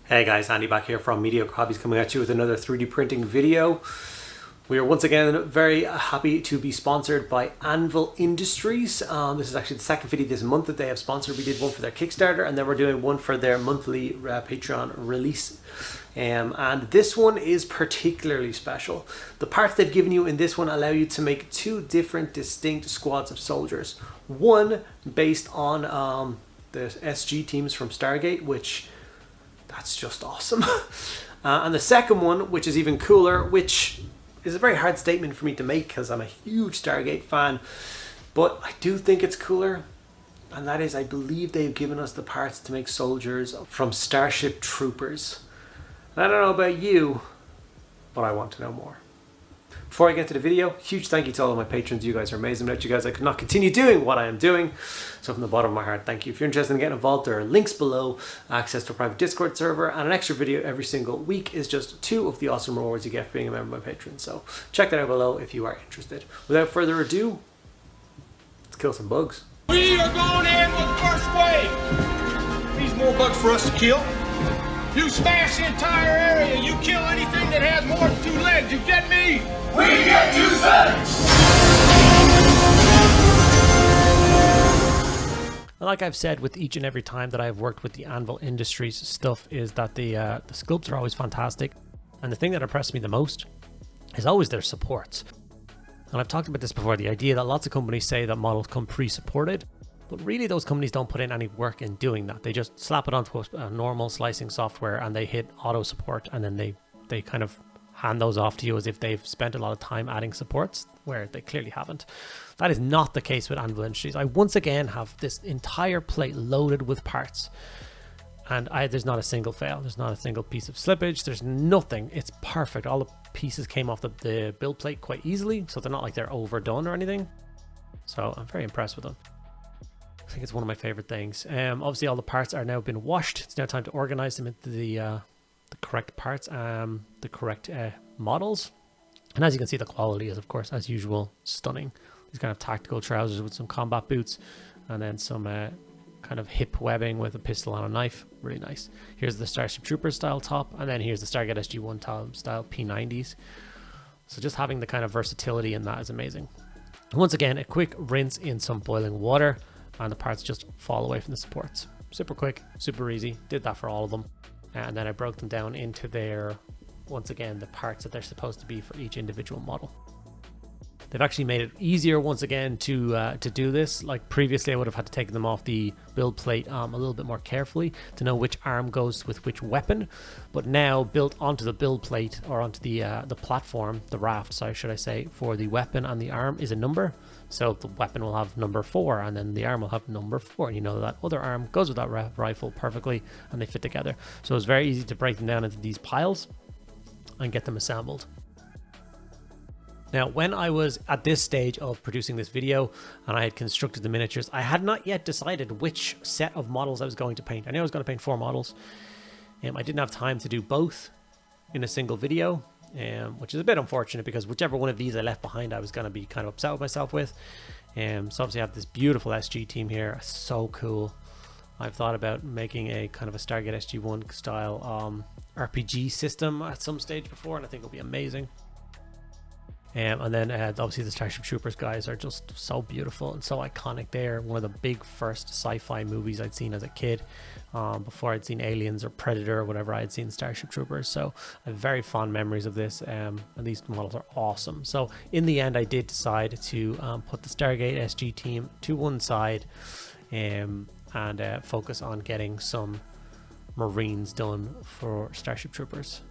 Hey guys, Andy back here from Mediocre Hobbies coming at you with another 3D printing video. We are once again very happy to be sponsored by Anvil Industries. This is actually the second video this month that they have sponsored. We did one for their Kickstarter and then we're doing one for their monthly Patreon release. And this one is particularly special. The parts they've given you in this one allow you to make two different distinct squads of soldiers. One based on the SG teams from Stargate, which that's just awesome. And the second one, which is even cooler, which is a very hard statement for me to make because I'm a huge Stargate fan, but I do think it's cooler. And that is, I believe they've given us the parts to make soldiers from Starship Troopers. And I don't know about you, but I want to know more. Before I get to the video, huge thank you to all of my patrons. You guys are amazing. Without you guys, I could not continue doing what I am doing. So from the bottom of my heart, thank you. If you're interested in getting involved, there are links below, access to a private Discord server, and an extra video every single week is just 2 of the awesome rewards you get for being a member of my Patreon. So check that out below if you are interested. Without further ado, let's kill some bugs. We are going in with the first wave. These more bugs for us to kill. You smash the entire area. You kill anything that has more than 2 legs. You get me? We get you, And like I've said with each and every time that I've worked with the Anvil Industries stuff is that the sculpts are always fantastic. And the thing that impressed me the most is always their supports. And I've talked about this before, the idea that lots of companies say that models come pre-supported, but really those companies don't put in any work in doing that. They just slap it onto a normal slicing software and they hit auto support, and then they kind of hand those off to you as if they've spent a lot of time adding supports, where they clearly haven't. That is not the case with Anvil Industries. I once again have this entire plate loaded with parts, and there's not a single fail. There's not a single piece of slippage. There's nothing. It's perfect. All the pieces came off the build plate quite easily, so they're not like they're overdone or anything. So I'm very impressed with them. I think it's one of my favorite things. Obviously all the parts are now been washed. It's now time to organize them into the correct parts, the correct models. And as you can see, the quality is, of course, as usual, stunning. These kind of tactical trousers with some combat boots, and then some kind of hip webbing with a pistol and a knife. Really nice. Here's the Starship Troopers style top, and then here's the Stargate SG-1 style P90s. So just having the kind of versatility in that is amazing. Once again, a quick rinse in some boiling water, and the parts just fall away from the supports. Super quick, super easy. Did that for all of them. And then I broke them down into their, once again, the parts that they're supposed to be for each individual model. They've actually made it easier once again to do this. Like previously, I would have had to take them off the build plate a little bit more carefully to know which arm goes with which weapon. But now, built onto the build plate, or onto the platform, the raft, sorry, should I say, for the weapon and the arm is a number. So the weapon will have number 4, and then the arm will have number 4. And you know that other arm goes with that rifle perfectly, and they fit together. So it's very easy to break them down into these piles and get them assembled. Now, when I was at this stage of producing this video and I had constructed the miniatures, I had not yet decided which set of models I was going to paint. I knew I was going to paint 4 models. I didn't have time to do both in a single video, which is a bit unfortunate because whichever one of these I left behind, I was going to be kind of upset with myself with. So obviously I have this beautiful SG team here. So cool. I've thought about making a kind of a Stargate SG-1 style RPG system at some stage before, and I think it'll be amazing. And then obviously the Starship Troopers guys are just so beautiful and so iconic. They're one of the big first sci-fi movies I'd seen as a kid. Before I'd seen Aliens or Predator or whatever, I had seen Starship Troopers. So I have very fond memories of this, and these models are awesome. So in the end, I did decide to put the Stargate SG team to one side and focus on getting some Marines done for Starship Troopers.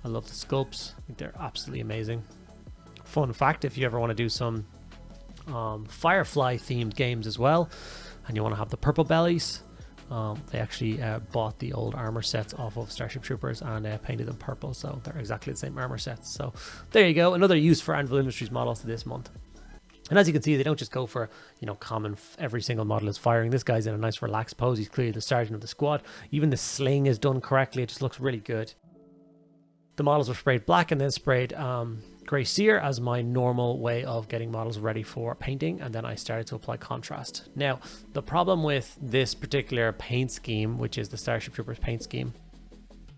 I love the sculpts. I think they're absolutely amazing. Fun fact, if you ever want to do some Firefly themed games as well, and you want to have the purple bellies, they actually bought the old armor sets off of Starship Troopers and painted them purple, so they're exactly the same armor sets. So there you go, another use for Anvil Industries models this month. And as you can see, they don't just go for, you know, common, every single model is firing. This guy's in a nice relaxed pose. He's clearly the sergeant of the squad. Even the sling is done correctly. It just looks really good. The models were sprayed black and then sprayed grey sear as my normal way of getting models ready for painting, and then I started to apply contrast. Now, the problem with this particular paint scheme, which is the Starship Troopers paint scheme,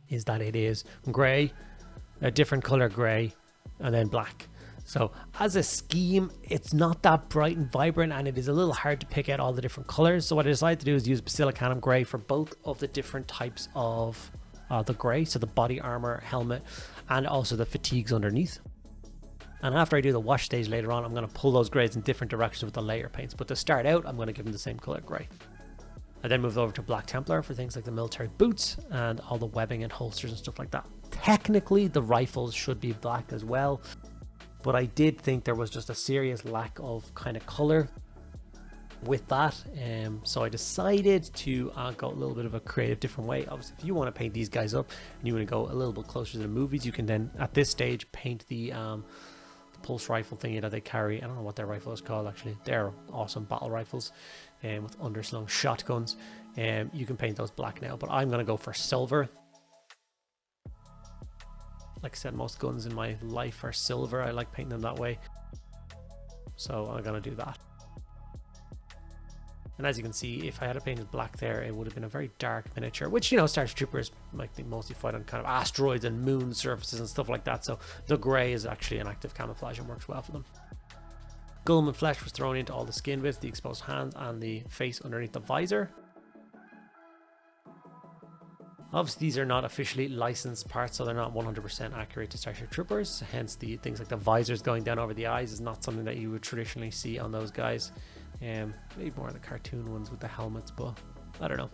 is that it is grey, a different color grey, and then black. So as a scheme, it's not that bright and vibrant, and it is a little hard to pick out all the different colors. So what I decided to do is use basilicanum grey for both of the different types of the grey, so the body armor, helmet, and also the fatigues underneath. And after I do the wash stage later on, I'm going to pull those greys in different directions with the layer paints. But to start out, I'm going to give them the same color grey. I then moved over to Black Templar for things like the military boots and all the webbing and holsters and stuff like that. Technically, the rifles should be black as well, but I did think there was just a serious lack of kind of color with that, so I decided to go a little bit of a creative different way. Obviously, if you want to paint these guys up and you want to go a little bit closer to the movies, you can then at this stage paint the pulse rifle thingy that they carry. I don't know what their rifle is called actually. They're awesome battle rifles with underslung shotguns. You can paint those black now, but I'm going to go for silver. Like I said, most guns in my life are silver. I like painting them that way, so I'm going to do that. And as you can see, if I had it painted black there, it would have been a very dark miniature, which, you know, Starship Troopers, like, they mostly fight on kind of asteroids and moon surfaces and stuff like that. So the grey is actually an active camouflage and works well for them. Gum and flesh was thrown into all the skin bits, the exposed hands, and the face underneath the visor. Obviously, these are not officially licensed parts, so they're not 100% accurate to Starship Troopers. Hence, the things like the visors going down over the eyes is not something that you would traditionally see on those guys. Maybe more of the cartoon ones with the helmets, but I don't know.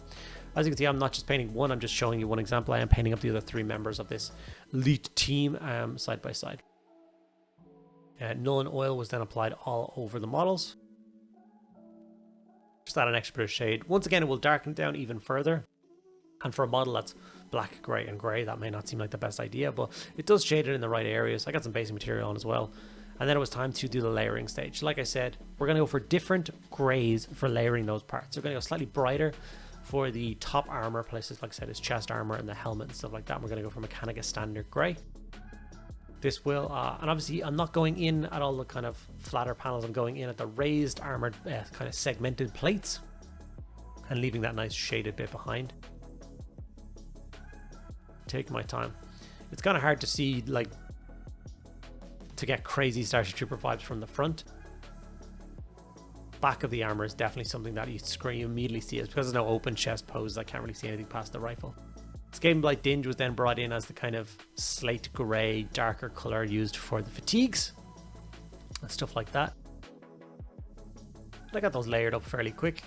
As you can see, I'm not just painting one, I'm just showing you one example. I am painting up the other three members of this elite team side by side. Nuln oil was then applied all over the models. Just add an extra bit of shade. Once again, it will darken it down even further. And for a model that's black, grey, and grey, that may not seem like the best idea, but it does shade it in the right areas. I got some basic material on as well. And then it was time to do the layering stage. Like I said, we're going to go for different greys for layering those parts. We're going to go slightly brighter for the top armor places, like I said, it's chest armor and the helmet and stuff like that. We're going to go for Mechanica Standard Grey. This will, and obviously I'm not going in at all the kind of flatter panels. I'm going in at the raised armored kind of segmented plates and leaving that nice shaded bit behind. Take my time. It's kind of hard to see, like, to get crazy Starship Trooper vibes from the front. Back of the armor is definitely something that you immediately see. It's because there's no open chest pose. I can't really see anything past the rifle. Skaven Blight Dinge was then brought in as the kind of slate grey, darker color used for the fatigues and stuff like that. I got those layered up fairly quick.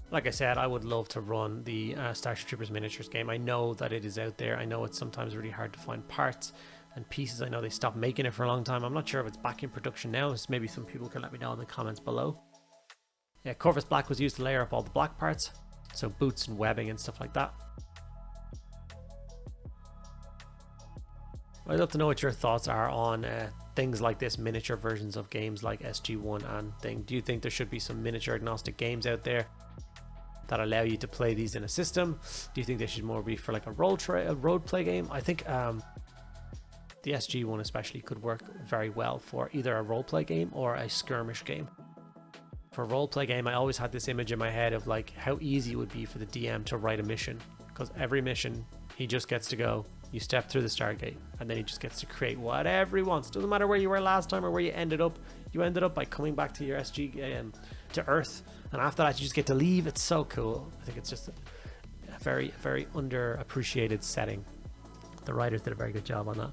Like I said, I would love to run the Starship Troopers miniatures game. I know that it is out there. I know it's sometimes really hard to find parts and pieces. I know they stopped making it for a long time. I'm not sure if it's back in production now, so maybe some people can let me know in the comments below. Yeah, Corvus Black was used to layer up all the black parts, so boots and webbing and stuff like that. I'd love to know what your thoughts are on things like this, miniature versions of games like SG1 and thing. Do you think there should be some miniature agnostic games out there that allow you to play these in a system? Do you think they should more be for like a role play game? I think the SG1 especially could work very well for either a roleplay game or a skirmish game. For a roleplay game, I always had this image in my head of like how easy it would be for the DM to write a mission, because every mission he just gets to go, you step through the Stargate, and then he just gets to create whatever he wants. Doesn't matter where you were last time or where you ended up by coming back to your SG to Earth, and after that you just get to leave. It's so cool. I think it's just a very, very underappreciated setting. The writers did a very good job on that.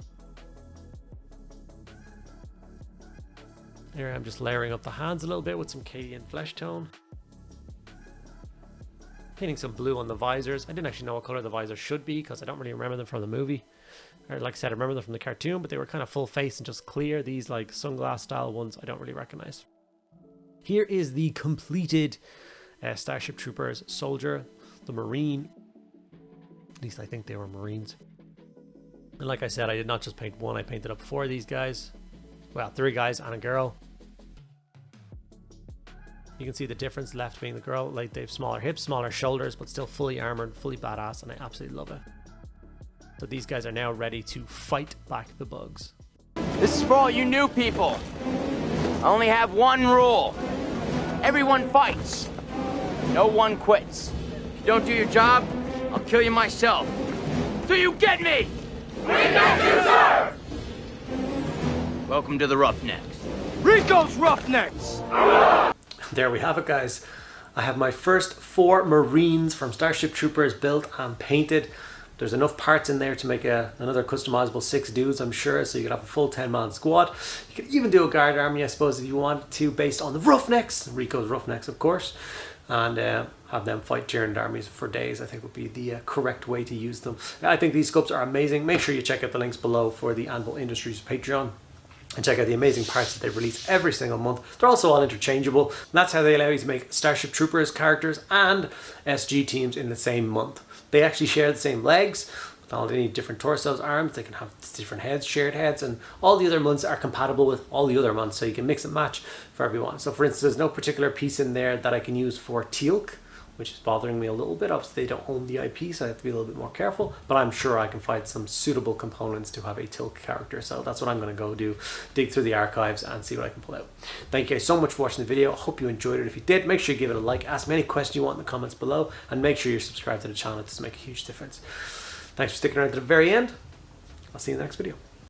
Here I'm just layering up the hands a little bit with some Cadian flesh tone. Painting some blue on the visors. I didn't actually know what color the visors should be because I don't really remember them from the movie. Or like I said, I remember them from the cartoon, but they were kind of full face and just clear. These like sunglass style ones I don't really recognize. Here is the completed Starship Troopers soldier, the Marine. At least I think they were Marines. And like I said, I did not just paint one, I painted up 4 of these guys. Well, 3 guys and a girl. You can see the difference, left being the girl. Like, they have smaller hips, smaller shoulders, but still fully armored, fully badass, and I absolutely love it. So these guys are now ready to fight back the bugs. This is for all you new people. I only have one rule. Everyone fights. No one quits. If you don't do your job, I'll kill you myself. Do you get me? We get you, sir! Welcome to the Roughnecks. Rico's Roughnecks! There we have it, guys. I have my first 4 Marines from Starship Troopers built and painted. There's enough parts in there to make another customizable 6 dudes, I'm sure, so you could have a full 10-man squad. You could even do a guard army, I suppose, if you wanted to, based on the Roughnecks, Rico's Roughnecks, of course, and have them fight Tyrant armies for days. I think would be the correct way to use them. I think these sculpts are amazing. Make sure you check out the links below for the Anvil Industries Patreon, and check out the amazing parts that they release every single month. They're also all interchangeable, and that's how they allow you to make Starship Troopers characters and SG teams in the same month. They actually share the same legs, all they need different torsos, arms, they can have different heads, shared heads, and all the other months are compatible with all the other months, so you can mix and match for everyone. So for instance, there's no particular piece in there that I can use for Teal'c, which is bothering me a little bit. Obviously they don't own the IP, so I have to be a little bit more careful, but I'm sure I can find some suitable components to have a Teal'c character, so that's what I'm going to go do, dig through the archives and see what I can pull out. Thank you guys so much for watching the video. I hope you enjoyed it. If you did, make sure you give it a like, ask me any question you want in the comments below, and make sure you're subscribed to the channel. It does make a huge difference. Thanks for sticking around to the very end. I'll see you in the next video.